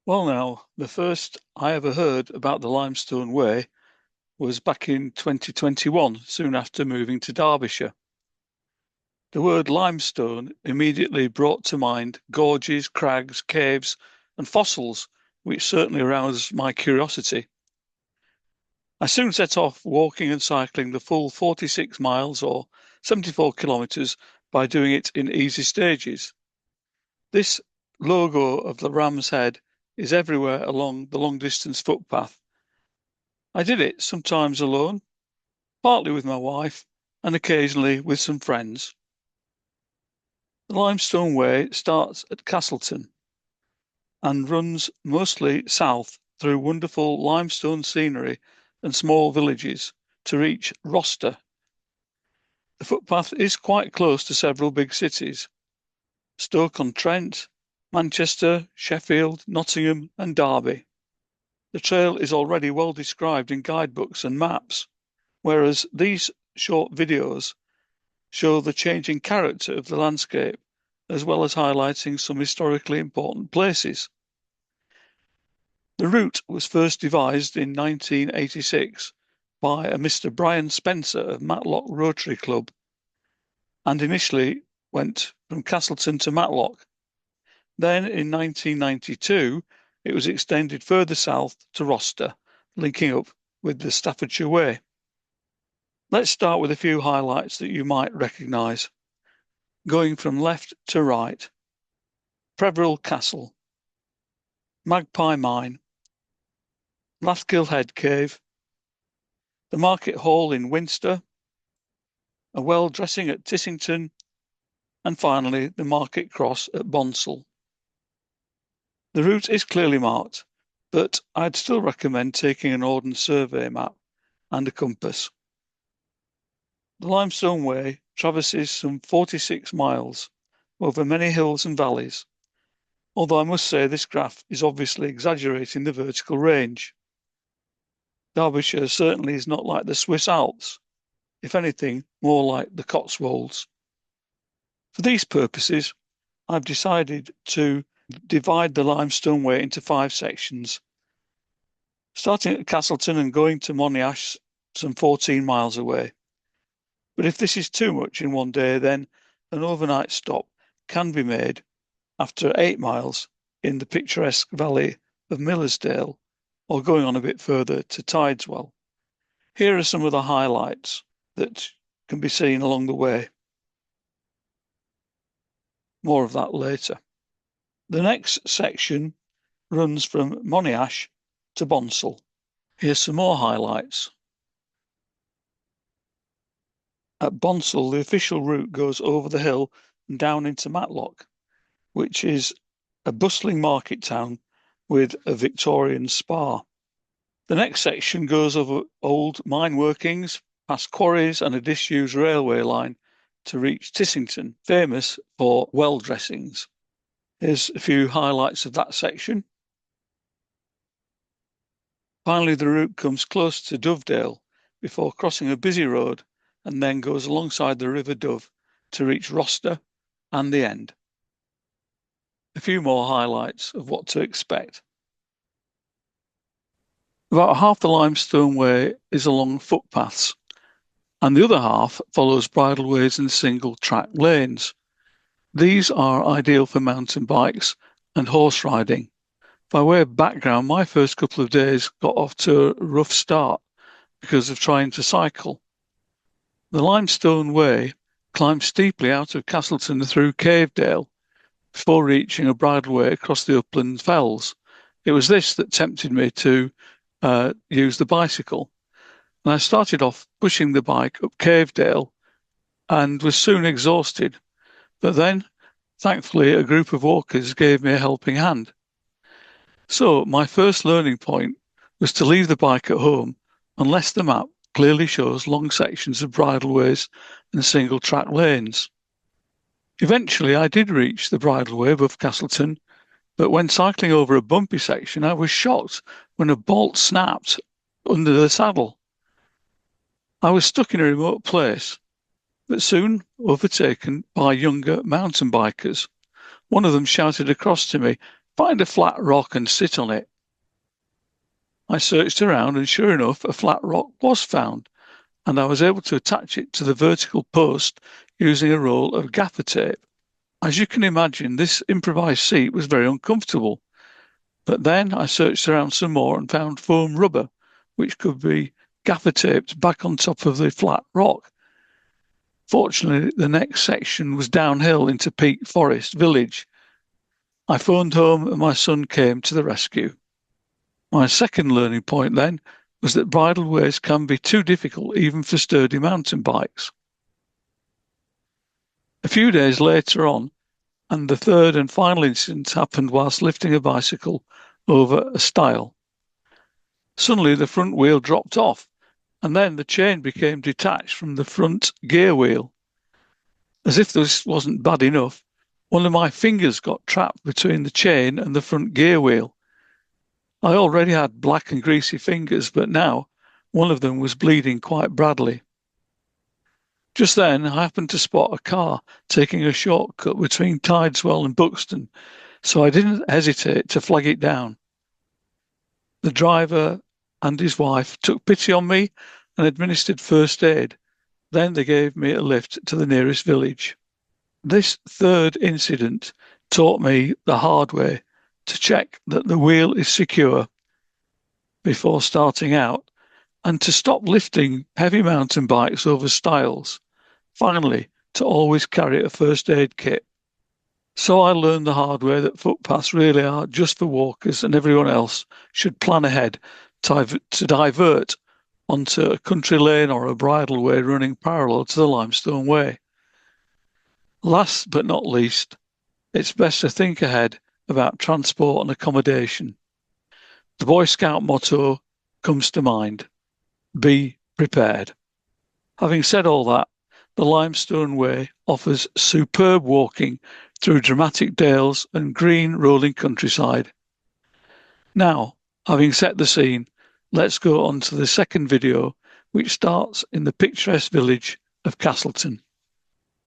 Well, now, the first I ever heard about the Limestone Way was back in 2021, soon after moving to Derbyshire. The word limestone immediately brought to mind gorges, crags, caves, and fossils, which certainly aroused my curiosity. I soon set off walking and cycling the full 46 miles or 74 kilometres by doing it in easy stages. This logo of the Ram's Head is everywhere along the long distance footpath. I did it sometimes alone, partly with my wife, and occasionally with some friends. The Limestone Way starts at Castleton and runs mostly south through wonderful limestone scenery and small villages to reach Rocester. The footpath is quite close to several big cities: Stoke-on-Trent, Manchester, Sheffield, Nottingham, and Derby. The trail is already well described in guidebooks and maps, whereas these short videos show the changing character of the landscape, as well as highlighting some historically important places. The route was first devised in 1986 by a Mr. Brian Spencer of Matlock Rotary Club, and initially went from Castleton to Matlock. Then in 1992, it was extended further south to Rocester, linking up with the Staffordshire Way. Let's start with a few highlights that you might recognise. Going from left to right: Preverill Castle, Magpie Mine, Lathkill Head Cave, the Market Hall in Winster, a well dressing at Tissington, and finally the Market Cross at Bonsall. The route is clearly marked, but I'd still recommend taking an ordnance survey map and a compass. The Limestone Way traverses some 46 miles over many hills and valleys, although I must say this graph is obviously exaggerating the vertical range. Derbyshire certainly is not like the Swiss Alps, if anything, more like the Cotswolds. For these purposes, I've decided to divide the Limestone Way into 5 sections, starting at Castleton and going to Monash, some 14 miles away. But if this is too much in one day, then an overnight stop can be made after 8 miles in the picturesque valley of Millersdale, or going on a bit further to Tideswell. Here are some of the highlights that can be seen along the way. More of that later. The next section runs from Monash to Bonsall. Here's some more highlights. At Bonsall, the official route goes over the hill and down into Matlock, which is a bustling market town with a Victorian spa. The next section goes over old mine workings, past quarries and a disused railway line to reach Tissington, famous for well dressings. Here's a few highlights of that section. Finally, the route comes close to Dovedale before crossing a busy road, and then goes alongside the River Dove to reach Rocester and the end. A few more highlights of what to expect. About half the Limestone Way is along footpaths, and the other half follows bridleways and single track lanes. These are ideal for mountain bikes and horse riding. By way of background, my first couple of days got off to a rough start because of trying to cycle. The Limestone Way climbs steeply out of Castleton through Cavedale before reaching a bridleway across the upland fells. It was this that tempted me to use the bicycle. And I started off pushing the bike up Cavedale and was soon exhausted. But then, thankfully, a group of walkers gave me a helping hand. So my first learning point was to leave the bike at home unless the map clearly shows long sections of bridleways and single track lanes. Eventually, I did reach the bridleway above Castleton, but when cycling over a bumpy section, I was shocked when a bolt snapped under the saddle. I was stuck in a remote place, but soon overtaken by younger mountain bikers. One of them shouted across to me, Find a flat rock and sit on it. I searched around and sure enough, a flat rock was found, and I was able to attach it to the vertical post using a roll of gaffer tape. As you can imagine, this improvised seat was very uncomfortable. But then I searched around some more and found foam rubber, which could be gaffer taped back on top of the flat rock. Fortunately, the next section was downhill into Peak Forest Village. I phoned home and my son came to the rescue. My second learning point then was that bridleways can be too difficult even for sturdy mountain bikes. A few days later on, and the third and final incident happened whilst lifting a bicycle over a stile. Suddenly the front wheel dropped off, and then the chain became detached from the front gear wheel. As if this wasn't bad enough, one of my fingers got trapped between the chain and the front gear wheel. I already had black and greasy fingers, but now one of them was bleeding quite badly. Just then, I happened to spot a car taking a shortcut between Tideswell and Buxton, so I didn't hesitate to flag it down. The driver and his wife took pity on me and administered first aid. Then they gave me a lift to the nearest village. This third incident taught me the hard way to check that the wheel is secure before starting out and to stop lifting heavy mountain bikes over stiles. Finally, to always carry a first aid kit. So I learned the hard way that footpaths really are just for walkers and everyone else should plan ahead to divert onto a country lane or a bridleway running parallel to the Limestone Way. Last but not least, it's best to think ahead about transport and accommodation. The Boy Scout motto comes to mind: be prepared. Having said all that, the Limestone Way offers superb walking through dramatic dales and green rolling countryside. Now, having set the scene, let's go on to the second video, which starts in the picturesque village of Castleton.